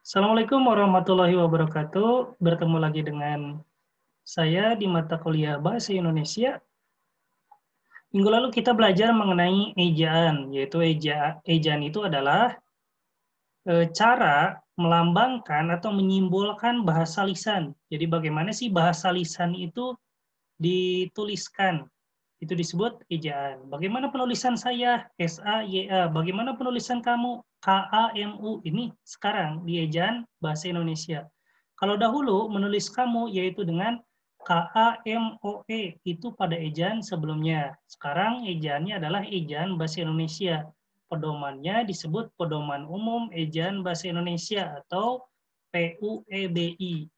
Assalamualaikum warahmatullahi wabarakatuh. Bertemu lagi dengan saya di mata kuliah Bahasa Indonesia. Minggu lalu kita belajar mengenai ejaan, yaitu ejaan itu adalah cara melambangkan atau menyimbolkan bahasa lisan. Jadi bagaimana sih bahasa lisan itu dituliskan? Itu disebut ejaan. Bagaimana penulisan saya? S-A-Y-A. Bagaimana penulisan kamu? K-A-M-U. Ini sekarang di ejaan bahasa Indonesia. Kalau dahulu menulis kamu yaitu dengan K-A-M-O-E. Itu pada ejaan sebelumnya. Sekarang ejaannya adalah ejaan bahasa Indonesia. Pedomannya disebut Pedoman Umum Ejaan Bahasa Indonesia atau PUEBI.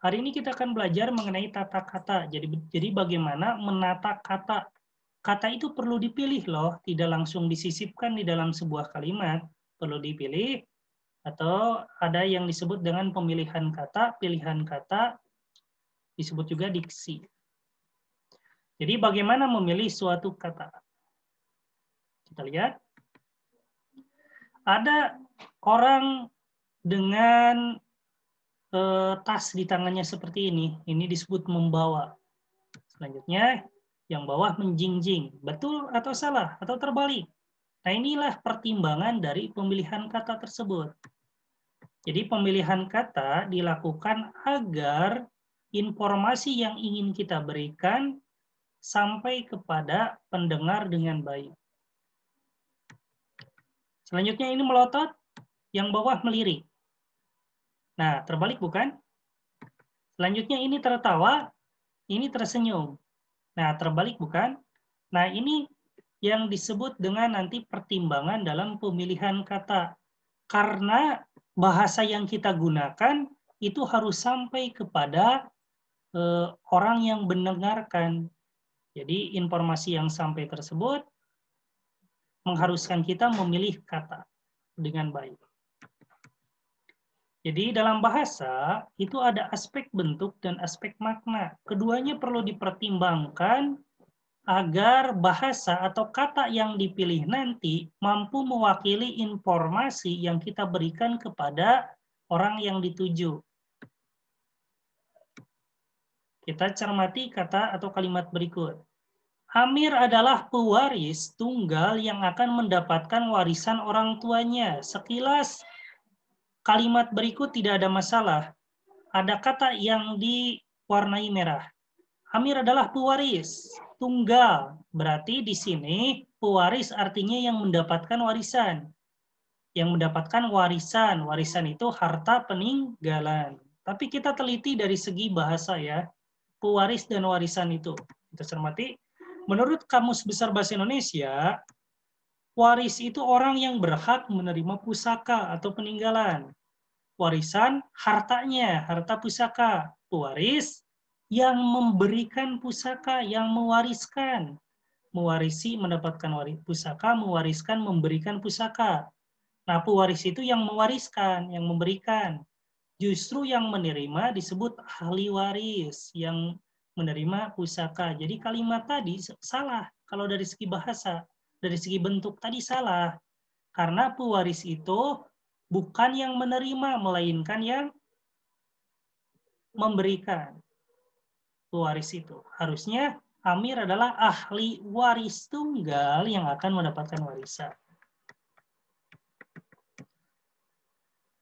Hari ini kita akan belajar mengenai tata kata. Jadi bagaimana menata kata. Kata itu perlu dipilih loh, tidak langsung disisipkan di dalam sebuah kalimat. Perlu dipilih, atau ada yang disebut dengan pemilihan kata, pilihan kata, disebut juga diksi. Jadi bagaimana memilih suatu kata? Kita lihat. Ada orang dengan tas di tangannya seperti ini. Ini disebut membawa. Selanjutnya, yang bawah menjinjing. Betul atau salah? Atau terbalik? Nah, inilah pertimbangan dari pemilihan kata tersebut. Jadi, pemilihan kata dilakukan agar informasi yang ingin kita berikan sampai kepada pendengar dengan baik. Selanjutnya ini melotot, yang bawah melirik. Nah, terbalik bukan? Selanjutnya ini tertawa, ini tersenyum. Nah, terbalik bukan? Nah, ini yang disebut dengan nanti pertimbangan dalam pemilihan kata. Karena bahasa yang kita gunakan itu harus sampai kepada orang yang mendengarkan. Jadi, informasi yang sampai tersebut mengharuskan kita memilih kata dengan baik. Jadi dalam bahasa itu ada aspek bentuk dan aspek makna. Keduanya perlu dipertimbangkan agar bahasa atau kata yang dipilih nanti mampu mewakili informasi yang kita berikan kepada orang yang dituju. Kita cermati kata atau kalimat berikut. Amir adalah pewaris tunggal yang akan mendapatkan warisan orang tuanya. Sekilas kalimat berikut tidak ada masalah. Ada kata yang diwarnai merah. Amir adalah pewaris tunggal. Berarti di sini pewaris artinya yang mendapatkan warisan. Yang mendapatkan warisan. Warisan itu harta peninggalan. Tapi kita teliti dari segi bahasa ya. Pewaris dan warisan itu. Kita cermati. Menurut Kamus Besar Bahasa Indonesia, waris itu orang yang berhak menerima pusaka atau peninggalan. Warisan hartanya, harta pusaka. Pewaris yang memberikan pusaka, yang mewariskan. Mewarisi, mendapatkan pusaka, mewariskan, memberikan pusaka. Nah, pewaris itu yang mewariskan, yang memberikan. Justru yang menerima disebut ahli waris, yang menerima pusaka. Jadi kalimat tadi salah kalau dari segi bahasa. Dari segi bentuk tadi salah. Karena pewaris itu bukan yang menerima, melainkan yang memberikan. Pewaris itu. Harusnya Amir adalah ahli waris tunggal yang akan mendapatkan warisan.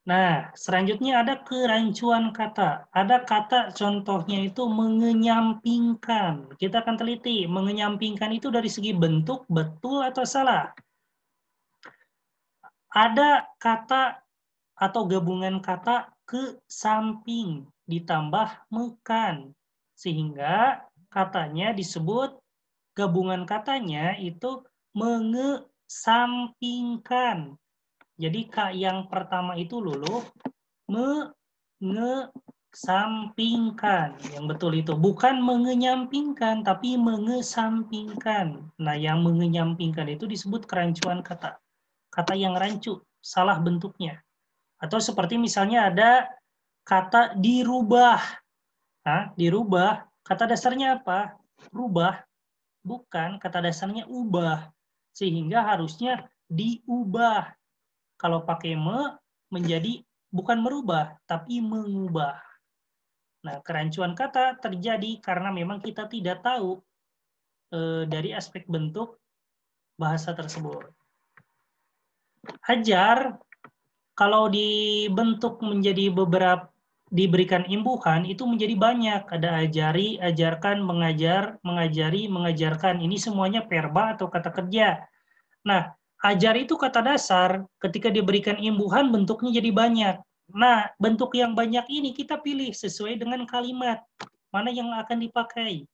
Nah, selanjutnya ada kerancuan kata. Ada kata contohnya itu mengenyampingkan. Kita akan teliti, mengenyampingkan itu dari segi bentuk betul atau salah. Ada kata atau gabungan kata ke samping ditambah mekan. Sehingga katanya disebut, gabungan katanya itu mengesampingkan. Jadi yang pertama itu luluh, mengesampingkan. Yang betul itu bukan mengenyampingkan, tapi mengesampingkan. Nah, yang mengenyampingkan itu disebut kerancuan kata. Kata yang rancu, salah bentuknya. Atau seperti misalnya ada kata dirubah. Nah, dirubah, kata dasarnya apa? Rubah. Bukan, kata dasarnya ubah. Sehingga harusnya diubah. Kalau pakai menjadi bukan merubah, tapi mengubah. Nah, kerancuan kata terjadi karena memang kita tidak tahu dari aspek bentuk bahasa tersebut. Ajar, kalau dibentuk menjadi beberapa, diberikan imbuhan, itu menjadi banyak. Ada ajari, ajarkan, mengajar, mengajari, mengajarkan. Ini semuanya verba atau kata kerja. Nah, ajar itu kata dasar, ketika diberikan imbuhan bentuknya jadi banyak. Nah, bentuk yang banyak ini kita pilih sesuai dengan kalimat mana yang akan dipakai.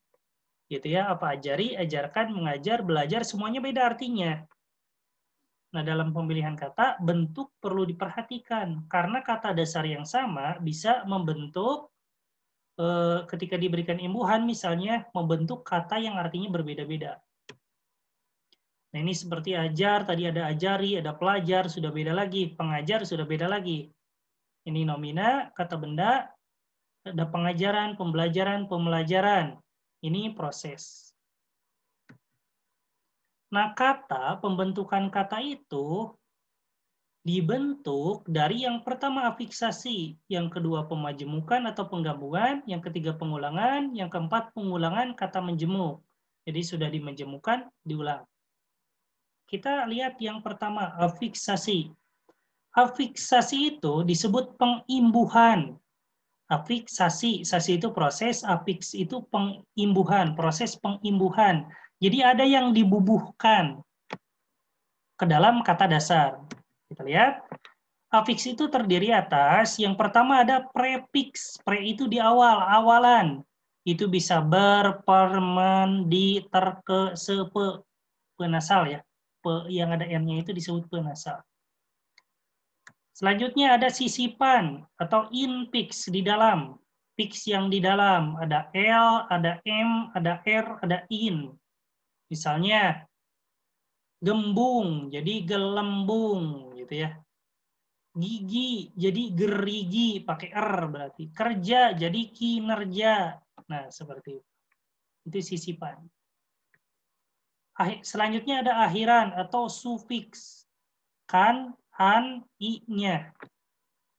Gitu ya, apa ajari, ajarkan, mengajar, belajar, semuanya beda artinya. Nah, dalam pemilihan kata, bentuk perlu diperhatikan karena kata dasar yang sama bisa membentuk ketika diberikan imbuhan misalnya membentuk kata yang artinya berbeda-beda. Nah, ini seperti ajar, tadi ada ajari, ada pelajar, sudah beda lagi. Pengajar, sudah beda lagi. Ini nomina, kata benda, ada pengajaran, pembelajaran, pembelajaran. Ini proses. Nah, kata, pembentukan kata itu dibentuk dari yang pertama afiksasi, yang kedua pemajemukan atau penggabungan, yang ketiga pengulangan, yang keempat pengulangan kata menjemuk. Jadi sudah dimenjemukan, diulang. Kita lihat yang pertama, afiksasi. Afiksasi itu disebut pengimbuhan. Afiksasi, sasi itu proses, afiks itu pengimbuhan, proses pengimbuhan. Jadi ada yang dibubuhkan ke dalam kata dasar. Kita lihat, afiks itu terdiri atas, yang pertama ada prefiks. Pre itu di awal, awalan. Itu bisa ber, per, men, di, ter, ke, se, pe. Penasal ya. Yang ada n-nya itu disebut penasal. Selanjutnya ada sisipan atau infix di dalam. Fix yang di dalam. Ada L, ada M, ada R, ada in. Misalnya gembung, jadi gelembung gitu ya. Gigi, jadi gerigi, pakai R berarti. Kerja, jadi kinerja. Nah, seperti itu. Itu sisipan. Selanjutnya ada akhiran atau sufiks. Kan, an, i-nya.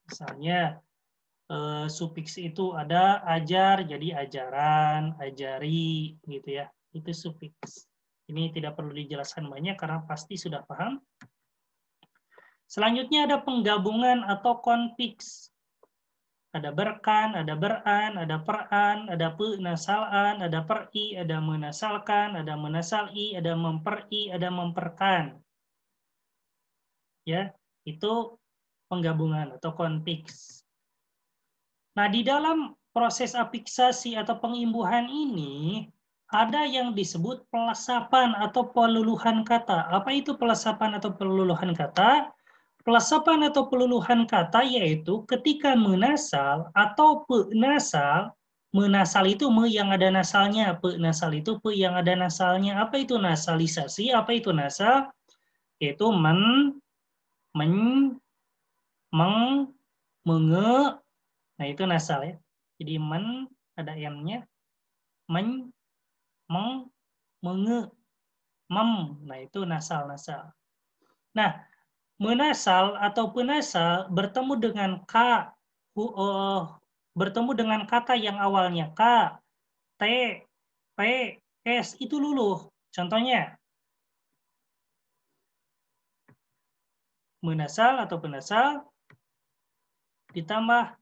Misalnya, sufiks itu ada ajar, jadi ajaran, ajari, gitu ya. Itu sufiks. Ini tidak perlu dijelaskan banyak karena pasti sudah paham. Selanjutnya ada penggabungan atau konfiks. Ada berkan, ada beran, ada peran, ada penasalan, ada peri, ada menasalkan, ada menasali, ada memperi, ada memperkan. Ya, itu penggabungan atau konfiks. Nah, di dalam proses afiksasi atau pengimbuhan ini ada yang disebut pelesapan atau peluluhan kata. Apa itu pelesapan atau peluluhan kata? Pelesapan atau peluluhan kata yaitu ketika menasal atau penasal, menasal itu me yang ada nasalnya, penasal itu pe yang ada nasalnya. Apa itu nasalisasi? Apa itu nasal? Yaitu men, meng, menge. Nah, itu nasal ya. Jadi men ada m-nya, men, meng, menge, mem. Nah, itu nasal-nasal. Nah, menasal atau penasal bertemu dengan k, bertemu dengan kata yang awalnya k, t, p, s itu luluh. Contohnya, menasal atau penasal ditambah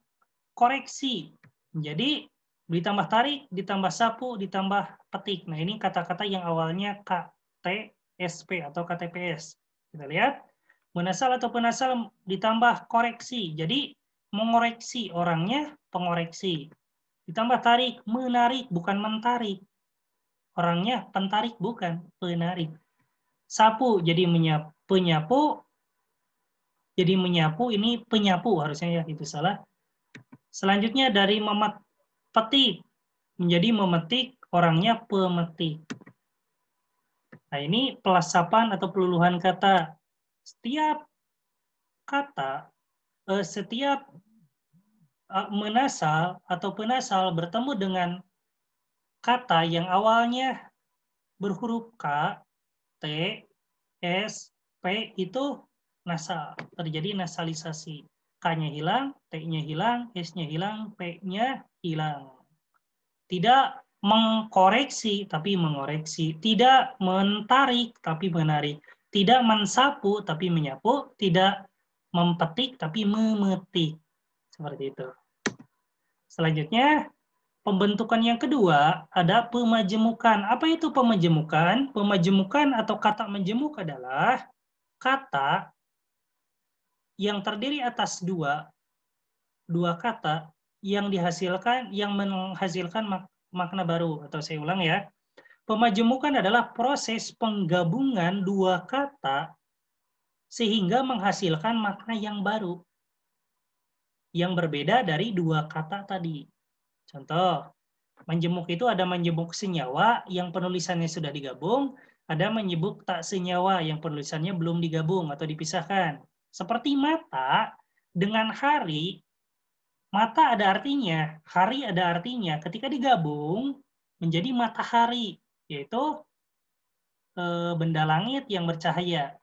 koreksi. Jadi ditambah tarik, ditambah sapu, ditambah petik. Nah, ini kata-kata yang awalnya k, t, sp atau ktps. Kita lihat. Menasal atau penasal ditambah koreksi. Jadi mengoreksi orangnya, pengoreksi. Ditambah tarik, menarik, bukan mentarik. Orangnya pentarik, bukan penarik. Sapu, jadi menyapu, penyapu. Jadi menyapu, ini penyapu harusnya ya, itu salah. Selanjutnya dari petik, menjadi memetik, orangnya pemetik. Nah, ini pelesapan atau peluluhan kata. Setiap kata, setiap menasal atau penasal bertemu dengan kata yang awalnya berhuruf K, T, S, P itu nasal, terjadi nasalisasi. K-nya hilang, T-nya hilang, S-nya hilang, P-nya hilang. Tidak mengkoreksi, tapi mengoreksi. Tidak mentarik, tapi menarik. Tidak mensapu, tapi menyapu. Tidak mempetik, tapi memetik. Seperti itu. Selanjutnya, pembentukan yang kedua ada pemajemukan. Apa itu pemajemukan? Pemajemukan atau kata menjemuk adalah kata yang terdiri atas dua kata yang menghasilkan makna baru. Atau saya ulang ya. Pemajemukan adalah proses penggabungan dua kata sehingga menghasilkan makna yang baru yang berbeda dari dua kata tadi. Contoh, menjemuk itu ada menjemuk senyawa yang penulisannya sudah digabung, ada menjemuk tak senyawa yang penulisannya belum digabung atau dipisahkan. Seperti mata dengan hari, mata ada artinya, hari ada artinya. Ketika digabung menjadi matahari, yaitu benda langit yang bercahaya.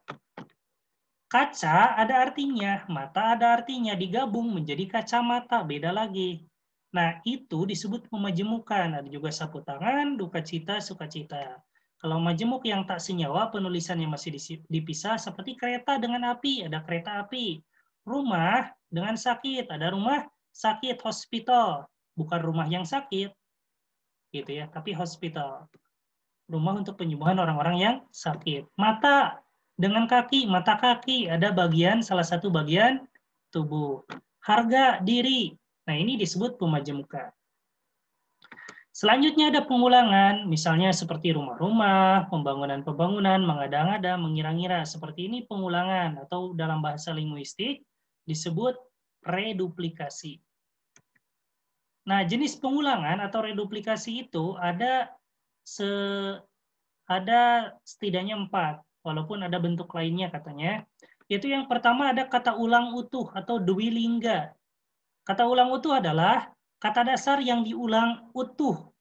Kaca ada artinya, mata ada artinya, digabung menjadi kacamata, beda lagi. Nah, itu disebut pemajemukan. Ada juga sapu tangan, duka cita, sukacita. Kalau majemuk yang tak senyawa, penulisannya masih dipisah, seperti kereta dengan api, ada kereta api. Rumah dengan sakit, ada rumah sakit, hospital. Bukan rumah yang sakit, gitu ya, tapi hospital. Rumah untuk penyembuhan orang-orang yang sakit. Mata dengan kaki, mata kaki, ada salah satu bagian tubuh. Harga diri, nah ini disebut pemajemukan. Selanjutnya ada pengulangan, misalnya seperti rumah-rumah, pembangunan-pembangunan, mengada-ngada, mengira-ngira. Seperti ini pengulangan, atau dalam bahasa linguistik disebut reduplikasi. Nah, jenis pengulangan atau reduplikasi itu ada setidaknya 4, walaupun ada bentuk lainnya katanya. Yaitu yang pertama ada kata ulang utuh atau dwilingga. Kata ulang utuh adalah kata dasar yang diulang utuh.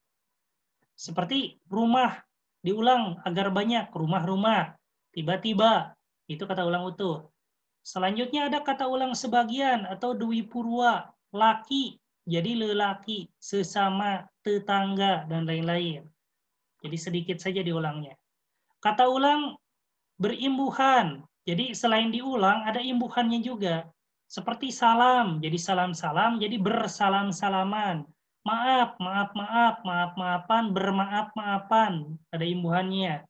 Seperti rumah, diulang agar banyak, rumah-rumah, tiba-tiba, itu kata ulang utuh. Selanjutnya ada kata ulang sebagian atau dwipurwa, laki, jadi lelaki, sesama, tetangga, dan lain-lain. Jadi sedikit saja diulangnya. Kata ulang berimbuhan. Jadi selain diulang, ada imbuhannya juga. Seperti salam, jadi salam-salam, jadi bersalam-salaman. Maaf, maaf-maaf, maaf-maafan, bermaaf-maafan. Ada imbuhannya.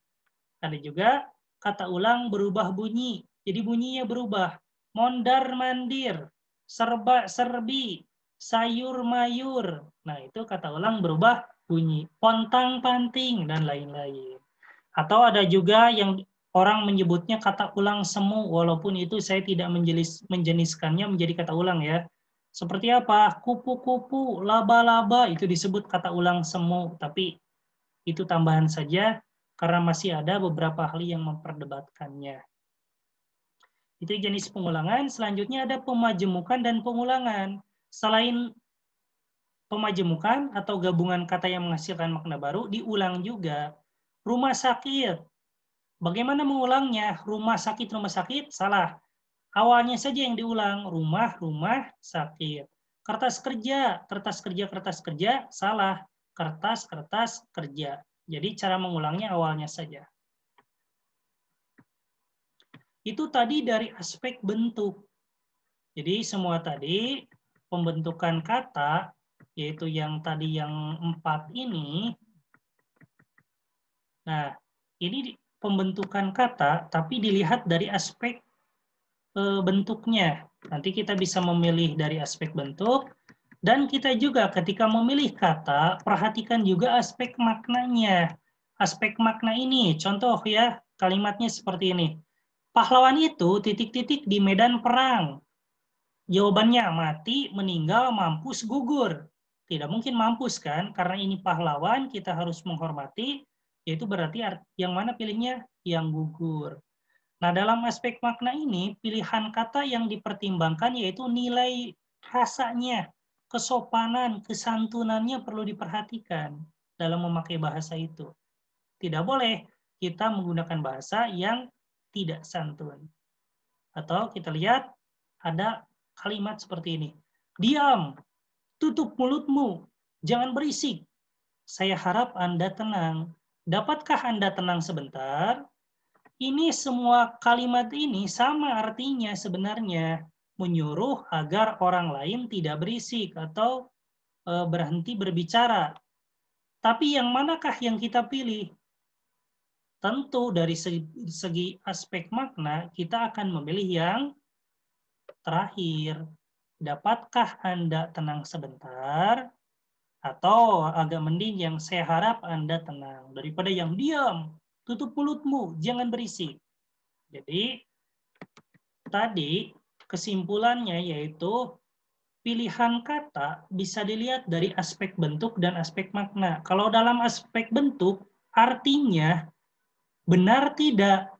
Ada juga kata ulang berubah bunyi. Jadi bunyinya berubah. Mondar-mandir, serba-serbi, sayur-mayur. Nah, itu kata ulang berubah bunyi. Pontang-panting, dan lain-lain. Atau ada juga yang orang menyebutnya kata ulang semu, walaupun itu saya tidak menjeniskannya menjadi kata ulang ya. Seperti apa? Kupu-kupu, laba-laba, itu disebut kata ulang semu. Tapi itu tambahan saja, karena masih ada beberapa ahli yang memperdebatkannya. Itu jenis pengulangan. Selanjutnya ada pemajemukan dan pengulangan. Selain pemajemukan atau gabungan kata yang menghasilkan makna baru, diulang juga. Rumah sakit. Bagaimana mengulangnya? Rumah sakit, salah. Awalnya saja yang diulang, rumah, sakit. Kertas kerja, salah. Kertas, kerja. Jadi cara mengulangnya awalnya saja. Itu tadi dari aspek bentuk. Jadi semua tadi, pembentukan kata, yaitu yang tadi yang 4 ini. Nah, ini pembentukan kata, tapi dilihat dari aspek bentuknya. Nanti kita bisa memilih dari aspek bentuk, dan kita juga ketika memilih kata, perhatikan juga aspek maknanya. Aspek makna ini, contoh ya, kalimatnya seperti ini. Pahlawan itu titik-titik di medan perang. Jawabannya mati, meninggal, mampus, gugur. Tidak mungkin mampus kan, karena ini pahlawan, kita harus menghormati, yaitu berarti yang mana pilihnya? Yang gugur. Nah, dalam aspek makna ini, pilihan kata yang dipertimbangkan yaitu nilai rasanya, kesopanan, kesantunannya perlu diperhatikan dalam memakai bahasa itu. Tidak boleh kita menggunakan bahasa yang tidak santun. Atau kita lihat ada kalimat seperti ini. Diam, tutup mulutmu, jangan berisik. Saya harap Anda tenang. Dapatkah Anda tenang sebentar? Ini semua kalimat ini sama artinya sebenarnya. Menyuruh agar orang lain tidak berisik atau berhenti berbicara. Tapi yang manakah yang kita pilih? Tentu dari segi aspek makna, kita akan memilih yang terakhir. Dapatkah Anda tenang sebentar? Atau agak mending yang saya harap Anda tenang. Daripada yang diam, tutup mulutmu, jangan berisik. Jadi, tadi kesimpulannya yaitu pilihan kata bisa dilihat dari aspek bentuk dan aspek makna. Kalau dalam aspek bentuk, artinya benar tidak.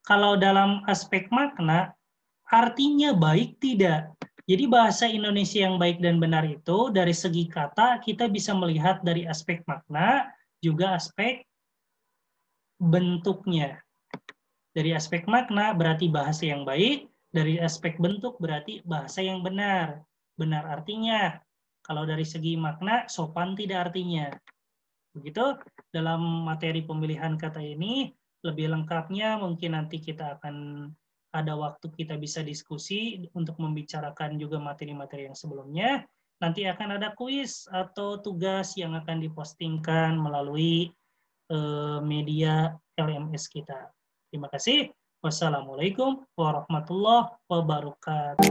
Kalau dalam aspek makna, artinya baik tidak. Jadi bahasa Indonesia yang baik dan benar itu dari segi kata kita bisa melihat dari aspek makna, juga aspek bentuknya. Dari aspek makna berarti bahasa yang baik, dari aspek bentuk berarti bahasa yang benar. Benar artinya, kalau dari segi makna, sopan tidak artinya. Begitu, dalam materi pemilihan kata ini, lebih lengkapnya mungkin nanti kita akan ada waktu kita bisa diskusi untuk membicarakan juga materi-materi yang sebelumnya. Nanti akan ada kuis atau tugas yang akan dipostingkan melalui media LMS kita. Terima kasih. Wassalamualaikum warahmatullahi wabarakatuh.